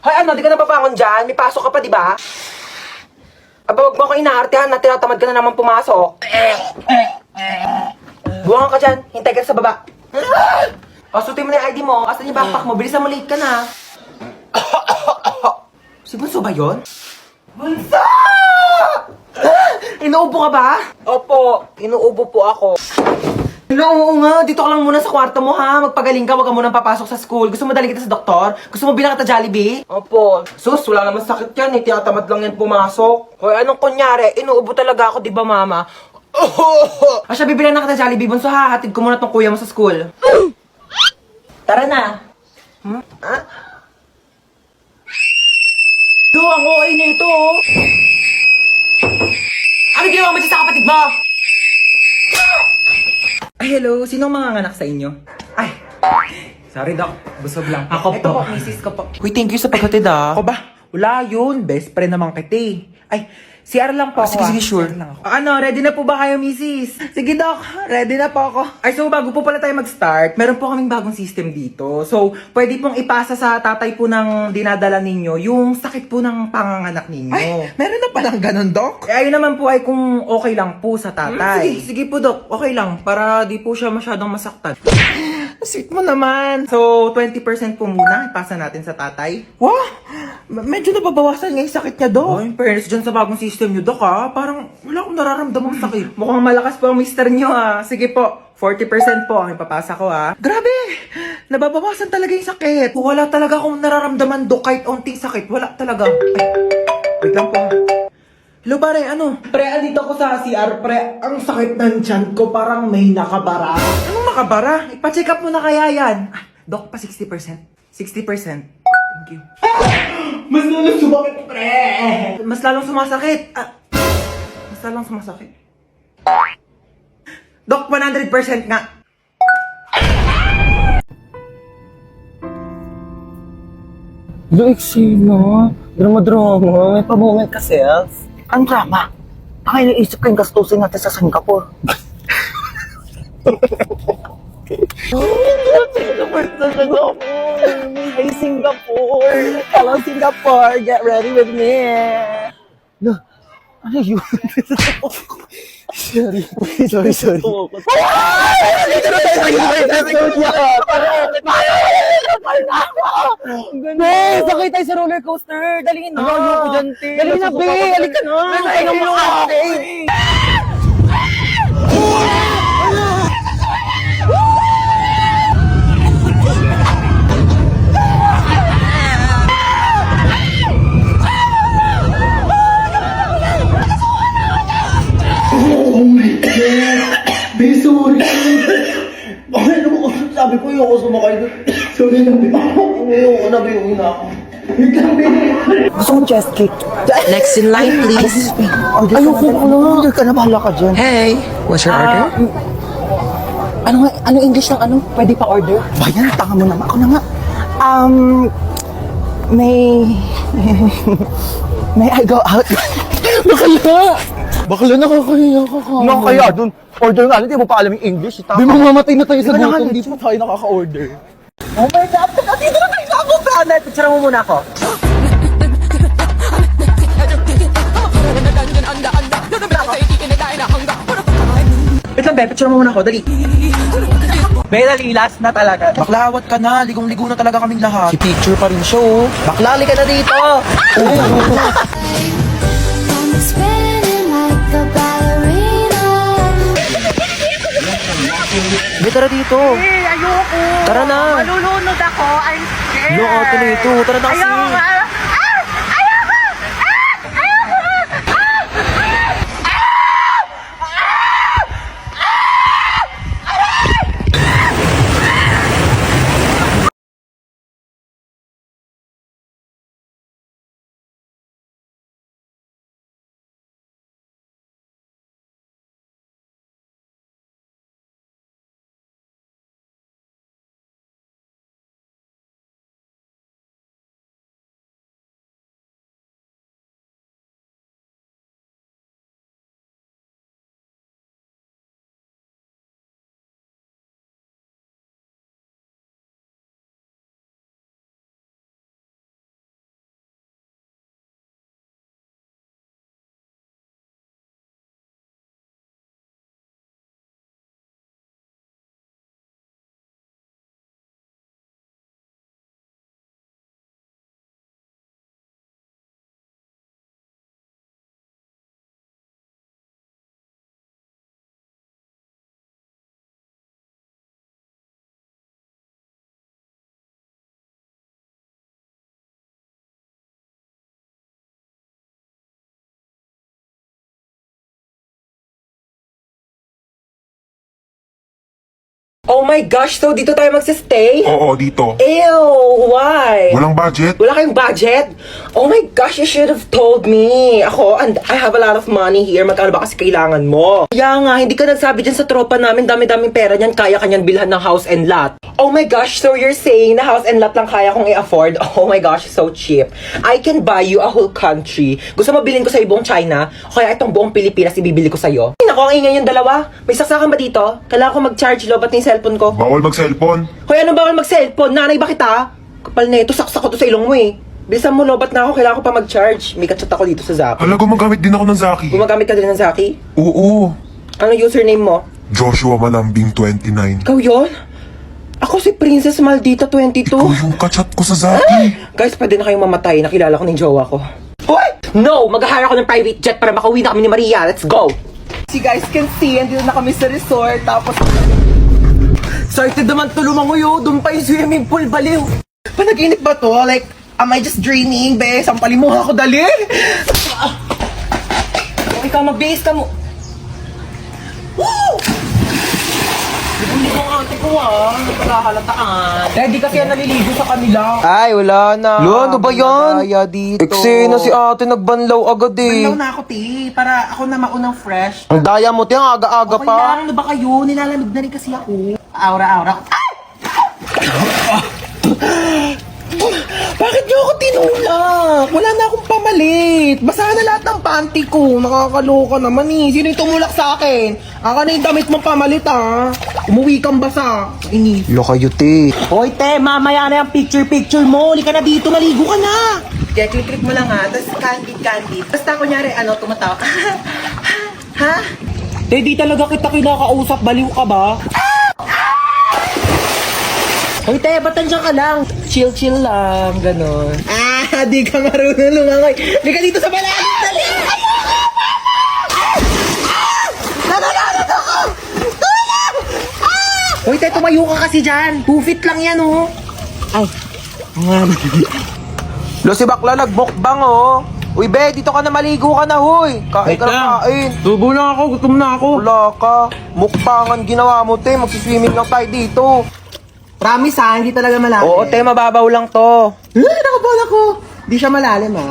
Hoy, ano, di ka na babangon dyan? May pasok ka pa, di ba? Aba, wag mo ako inaartehan na tinatamad ka na naman pumasok. Buwangan ka dyan. Hintay ka sa baba. O, sutin mo na yung ID mo. Asan yung backpack mo? Bilisan mo, late ka na. Si Bunso ba yun? Bunso! Inuubo ka ba? Opo, inuubo po ako. Oo nga, dito ka lang muna sa kwarto mo ha. Magpagaling ka, wag ka munang papasok sa school. Gusto mo dalhin kita sa doktor? Gusto mo bilang kita Jollibee? Opo. Sus, wala naman sakit yan eh. Tinatamad lang yan pumasok. Hoy, anong kunyari? Inuubo talaga ako, di ba mama? Siya, bibilang na kita Jollibee. Bunso ha, hatid ko muna tong kuya mo sa school. Tara na. Ah? Do, ang OA na ito oh. Ano ginawa mo dyan sa kapatid mo? Ay, hello. Sinong manganganak sa inyo? Ay, sorry, Doc. Busog lang. Ako po. Ito po, misis ko po. Uy, thank you sa paghatid, ah. Ako ba? Wala yun. Best friend naman kita eh. Ay, CR lang po ako. Sige, sure. CR lang ako. Ano, ready na po ba kayo, misis? Sige, Doc. Ready na po ako. Ay, so bago po pala tayo mag-start, meron po kaming bagong system dito. So, pwede pong ipasa sa tatay po ng dinadala ninyo yung sakit po ng panganganak ninyo. Ay, meron na palang ganun, Doc? Eh, ayun naman po ay kung okay lang po sa tatay. Sige po, Doc. Okay lang. Para di po siya masyadong masaktan. Sweet mo naman. So, 20% po muna ipasa natin sa tatay. Wow! Medyo nababawasan nga yung sakit niya, Doc. Oh, in fairness dyan sa bagong system nyo, Doc, ha? Parang wala akong nararamdamang sakit. Mukhang malakas po ang mister nyo, ha? Sige po, 40% po ang ipapasa ko, ha? Grabe! Nababawasan talaga yung sakit. Wala talaga akong nararamdaman, Doc, kahit onting sakit. Wala talaga. Ay, wait lang po, ha? Hello, pare, ano? Pre, andito ako sa CR, pre. Ang sakit ng tiyan ko, parang may nakabara. Anong makabara? Ipa-check up mo na kaya yan. Ah, Doc, pa 60%. 60%. Thank you. Mas lalo sumakit, pre! Mas lalong sumasakit. Mas lalong sumasakit. Doc, 100% nga. Lexi, no? Drama-drama. May pa-moment ka, self. Ang drama? Baka iniisip ko yung gastusin natin sa Singapore. Singapore na Singapore. Hey, Singapore. Hello, Singapore. Get ready with me. No. Ano yun? Sorry. Sorry. Be, sakay tayo sa roller coaster. Dali na. Ayoko dyan, te. Dali na, be. Halika na. Ay, mo ka, te. Oh my God! Be, sorry! Bakit naman sabi ko yung ako sumakay doon? Sorry na, Be. Ayoko na, Be. Uwi na ako. Wait lang, Be. Gusto mo chest kick? Next in line, please. Ayoko na. Order ka na, bahala ka dyan. Hey, what's your order? Ano nga, ano English ng ano? Pwede pa order? Bayan, tanga mo naman. Ako na nga. May I go out? Bakla nakakahiya ka ka. Nakakaya dun. Order nga, hindi mo pa alam yung English. Di mamamatay na tayo sa Di ba gutom. hindi pa tayo nakaka-order? Oh my God! Dito na tayo sa abong planet! Picture mo muna ako. Wait lang, be. Picture mo muna ako. Dali. Be, dali. Last na talaga. Baklawat ka na, ligong-ligo na talaga kaming lahat. Si picture pa rin siya, oh. Baklali ka na dito! I'm spinning like a ballerina. Be, tara dito. Ayoko. Tara na. Malulunod ako. I'm scared. Lo, ate na ito. Tara na kasi. Ayoko nga. Oh my gosh, so dito tayo magsistay? Oo, dito. Ew, why? Walang budget? Wala kayong budget? Oh my gosh, you should have told me. Ako, and I have a lot of money here. Magkano ba kasi kailangan mo? Kaya nga, hindi ka nagsabi dyan sa tropa namin. Dami-daming pera niyan. Kaya kanyan bilhan ng house and lot. Oh my gosh, so you're saying na house and lot lang kaya kong i-afford? Oh my gosh, so cheap. I can buy you a whole country. Gusto mo bilhin ko sa buong China? O kaya itong buong Pilipinas ibibili ko sa'yo? Ay, naku, ang ingay yung dalawa. May saksakan ba dito? Kailangan ko mag-charge lo, ba't na yung cellphone ko? Bawal mag-cellphone. Hoy, ano bawal mag-cellphone? Nanay ba kita? Kapal na ito, saksak ko to sa ilong mo eh. Bilisan mo, lobat na ako. Kailangan ko pa mag-charge. May kachat ako dito sa Zaki. Hala, gumagamit din ako ng Zaki. Gumagamit ka din ng Zaki? Oo. Ano username mo? Joshua Malambing 29. Ikaw yun? Ako si Princess Maldita 22. Ikaw yung kachat ko sa Zaki. Guys, pwede na kayong mamatay. Nakilala ko ng jowa ko. Hoy! No! Mag-hire ako ng private jet para makauwi na kami ni Maria. Let's go! Si guys can see, andito na kami sa resort, tapos... Excited naman to lumanguyo, doon pa yung swimming pool, baliw. Panaginip ba to? Like, am I just dreaming, be? Sampalin mo ako, dali! Ikaw, mag-base ka mo. Woo! Hindi ko ang ate ko nagpagahalataan. Ready kasi yan naliligo sa kanila. Ay, wala na. Lo, ano ba yan? Daya dito. Eksena si ate nagbanlaw agad Banlaw na ako, te. Para ako na maunang fresh. Ang daya mo, te. Ang aga-aga Okay pa. lang, ano ba kayo? Nilalamig na rin kasi ako. Aura-aura. Bakit niyo ako tinulak? Wala na akong pamalit. Basa na lahat ng panty ko. Nakakaloka naman eh. Sino yung tumulak sa akin? Aka na yung damit mong pamalit ah. Umuwi kang basa. Inis. Lo kayo, te. Hoy te, mamaya na yung picture mo. Uli ka na dito, maligo ka na. Kaya click mo lang ha, tapos candid. Basta kunyari, tumatawa. Ha? Te, di talaga kita kinakausap. Baliw ka ba? Hoy te, ba't nandiyan ka lang? Chill lang, ganon. Di ka marunong lumangoy. Di ka dito sa malalim, dali! Nananalat ako! Hoy te, tumayo ka kasi dyan. 2 feet lang yan, oh. Ay, nga. Lo, si bakla nagmukbang, oh. Uy, be, dito ka na maligo ka na, huy. Kain ka na kain. Tubo lang ako, gutom na ako. Wala ka. Mukbangan ginawa mo, te. Magsiswimming lang tayo dito. Promise ha, hindi talaga malalim. Oo, te. Mababaw lang to. Nakabala ko. Di siya malalim ha.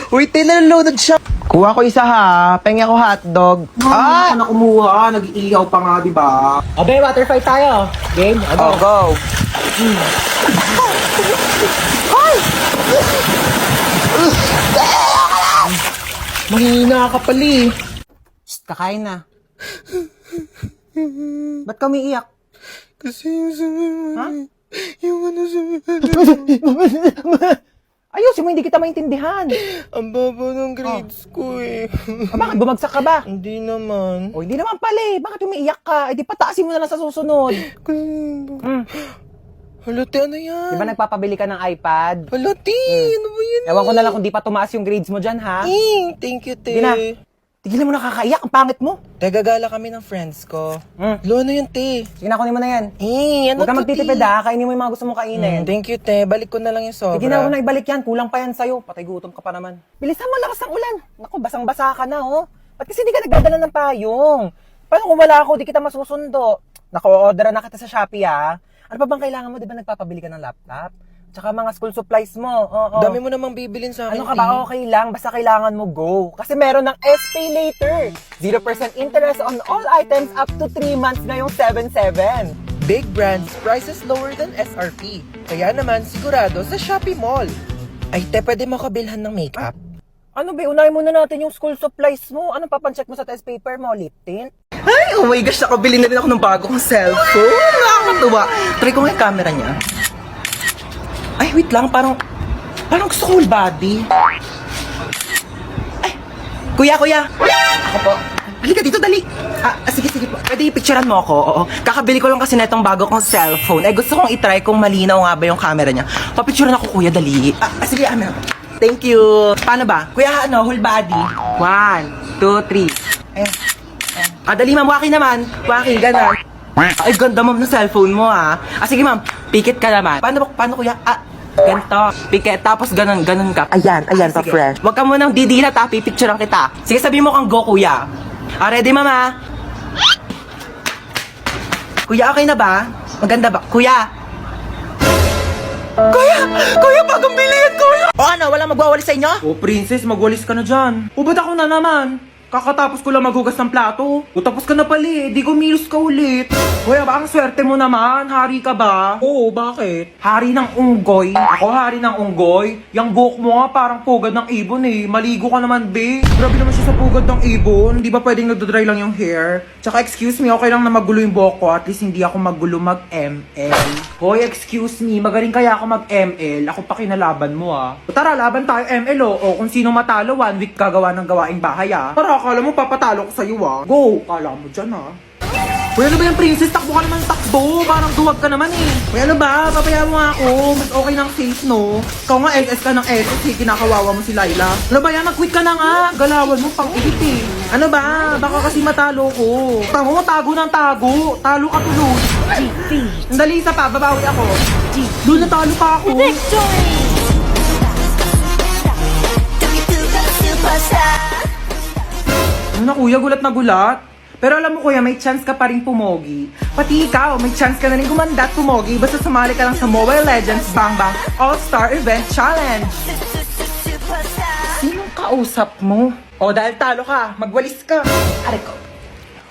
Uy, te, nalulunod siya. Kuha ko isa ha. Pengi ako hotdog. Ako na kumuha, nag-iiyaw pa nga, di ba? Abe, water fight tayo. Game? Oh, go. Mahina ka pali. Shh, kakain na. Ba't ka umiiyak? Kasi yung Ha? yung ano sa... Ayusin mo, hindi kita maintindihan. Ang baba ng grades ko eh. Bakit? Bumagsak ka ba? Hindi naman. O, hindi naman pala eh. Bakit umiiyak ka? Eh, di pataasin mo na lang sa susunod. Kasi... Halati, ano Di yan? ba nagpapabili ka ng iPad? Halati, ano ba yan? Ewan ko na lang kung di pa tumaas yung grades mo dyan, ha? Thank you, te. Sige na. Tigilan mo nakakaiyak. Ang pangit mo. Tagagala kami ng friends ko. Mm. Lo, ano yun, te? Sige na, kunin mo na yan. Ano Huwag ka to, magtitipid, te? ha? Kainin mo yung mga gusto mong kainin. Thank you, te. Balik ko na lang yung sobra. Sige na, huwag na ibalik yan. Kulang pa yan sa'yo. Patay gutom ka pa naman. Bilisan mo, lakas ng ulan. Naku, basang-basa ka na, oh. Ba't kasi hindi ka nagdadala ng payong? Paano kung wala ako, di kita masusundo? Naku, orderan na kita sa Shopee, ha? Ano pa bang kailangan mo? Di ba nagpapabili ka ng laptop? Tsaka mga school supplies mo. Oo. Dami mo namang bibilin sa akin, Ano ka ba? Okay lang. Basta kailangan mo go. Kasi meron ng SPay later. 0% interest on all items up to 3 months ngayong 7/7. Big brands, prices lower than SRP. Kaya naman, sigurado sa Shopee Mall. Ay, te, pwede makabilhan ng makeup? Ano ba? Unahin muna natin yung school supplies mo. Anong papancheck mo sa test paper mo? Lip tint? Ay, oh my gosh, nakabili na rin ako ng bago kong cellphone. Nakakatuwa. Try ko nga yung camera niya. Ay, wait lang, parang gusto ko whole body. Ay, kuya. Ako po. Halika dito, dali. Sige po. Pwede i-picturean mo ako, oo. Kakabili ko lang kasi na itong bago kong cellphone. Ay, gusto kong itry kung malinaw nga ba yung camera niya. Papicturean ako, kuya, dali. Sige, Thank you. Paano ba? Kuya, whole body. 1, 2, 3. Ayan. Dali ma'am, waki naman. Waki, gano'n. Ay, ganda ma'am ng cellphone mo sige ma'am, pikit ka naman. Paano kuya? Ganito. Pikit, tapos ganun ka. Ayan, pa fresh. Huwag ka munang didilat pipicturean kita. Sige, sabi mo kang go kuya. Ready mama? Kuya, okay na ba? Maganda ba? Kuya! Kuya, bagong bilhin, kuya! O ano, walang magwawalis sa inyo? Oh, princess, magwalis ka na dyan. O, ba't ako na naman? Kakatapos ko lang maghugas ng plato. O, tapos ka na pala eh. Di kumilos ka ulit. Kuya, baka ang swerte mo naman. Hari ka ba? Oo, bakit? Hari ng unggoy. Ako hari ng unggoy? Yang buhok mo nga parang pugad ng ibon eh. Maligo ka naman, be. Grabe naman siya sa pugad ng ibon. Di ba pwedeng nagdodry lang yung hair? Tsaka excuse me, okay lang na magulo yung buhok ko. At least hindi ako magulo mag-ML. Hoy, excuse me. Magaling kaya ako mag-ML. Ako pa kinalaban mo ah. O tara, laban tayo ML oh. O kung sino matalo, 1 week gagawa ng gawaing bahay ah. Tara, akala mo papatalo ko sa'yo ah. Go! Kala mo dyan ah. Uy, ano ba yung princess? Takbo ka naman takbo. Parang duwag ka naman eh. Uy, ano ba? Papaya mo nga ako. Mas okay ng safe, no? Ikaw nga SS ka ng SS eh. Kinakawawa mo si Laila. Ano ba yan? Nag-quit ka na nga. Galawan mo pang ihit eh. Ano ba? Baka kasi matalo ko. Tamo mo, tago ng tago. Talo ka tuloy. Sandali, isa pa. Babawi ako. Doon natalo pa ako. Ano na kuya? Gulat na gulat. Pero alam mo kuya, may chance ka pa rin pumogi. Pati ikaw, may chance ka na rin gumanda at pumogi basta sumali ka lang sa Mobile Legends Bang Bang All-Star Event Challenge. Sinong kausap mo? O dahil talo ka, magwalis ka. Aray ko.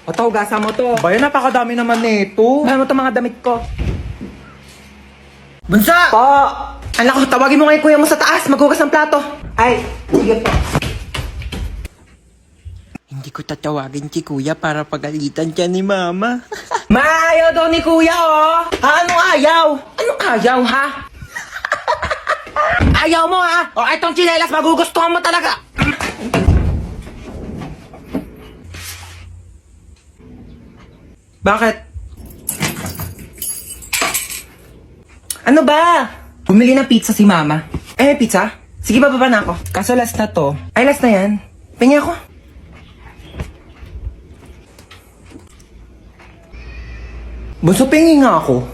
O to, gasa mo to. Bayan, napakadami naman nito. Bayan mo to mga damit ko. Bunsa! Pa! Anak ko, tawagin mo ngayon kuya mo sa taas. Maghugas ng plato. Ay, sige pa. Hindi ko tatawagin si kuya para pagalitan siya ni mama. Maayaw daw ni kuya, oh! Anong ayaw? Anong ayaw, ha? Ayaw mo, ha? O, itong chinelas, magugustuhan mo talaga! Bakit? Ano ba? Bumili ng pizza si mama. Eh, may pizza? Sige, bababa na ako. Kaso last na to. Ay, last na yan. Pingi ako. Bunso, pengi nga ako.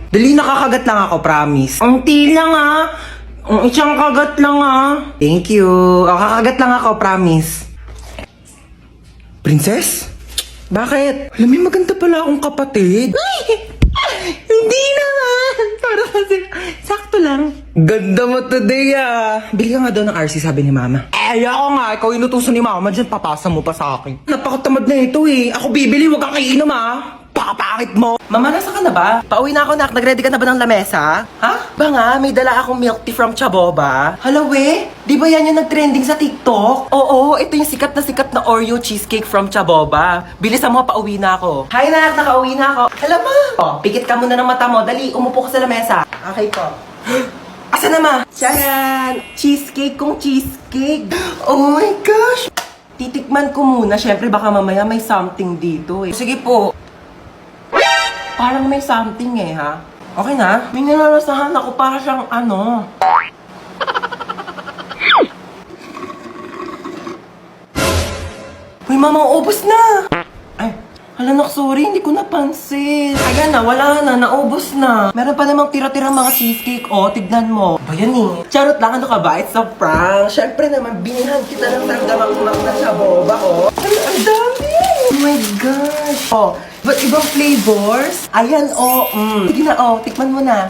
Dali, nakakagat lang ako, promise. Ang lang ah. Ang isang kagat lang ah. Thank you. Kakagat lang ako, promise. Princess? Bakit? Alam mo, maganda pala akong kapatid. Ay! Hindi naman. Para kasi, sakto lang. Ganda mo today ah. Bili ka nga daw ng RC, sabi ni mama. Eh, ako nga. Ikaw inutusan ni mama. Diyan, papasa mo pa sa akin. Napakatamad na ito eh. Ako bibili, wag kang kainom ah. Pakapakit mo. Mama, nasa ka na ba? Pauwi na ako, nak. Nag-ready ka na ba ng lamesa? Ha? Ba nga, may dala akong milk tea from Chaboba. Hala, we? Di ba yan yung nag-trending sa TikTok? Oo, ito yung sikat na Oreo cheesecake from Chaboba. Bilisan mo, pauwi na ako. Hi, nak. Nakauwi na ako. Hala, ma. Oh, pikit ka muna ng mata mo. Dali, umupo ka sa lamesa. Okay po. Asa na, ma? Charan! Cheesecake kong cheesecake. Oh my gosh! Titikman ko muna. Syempre, baka mamaya may something dito eh. Sige po. Parang may something eh, ha? Okay na? May nilalasahan ako para siyang ano. Uy, mama, ubos na! Ay, hala nak, sorry, hindi ko napansin. Ayan na, wala na, naubos na. Meron pa namang tira-tira mga cheesecake, oh, tignan mo. Ba yan eh? Charot lang, ano ka ba? It's a prank. Siyempre naman, binihan kita ng damdamang na sa boba, oh. Ang dami! Oh my gosh! Oh, but ibang flavors? Ayan, oh, Sige na, oh, tikman mo na.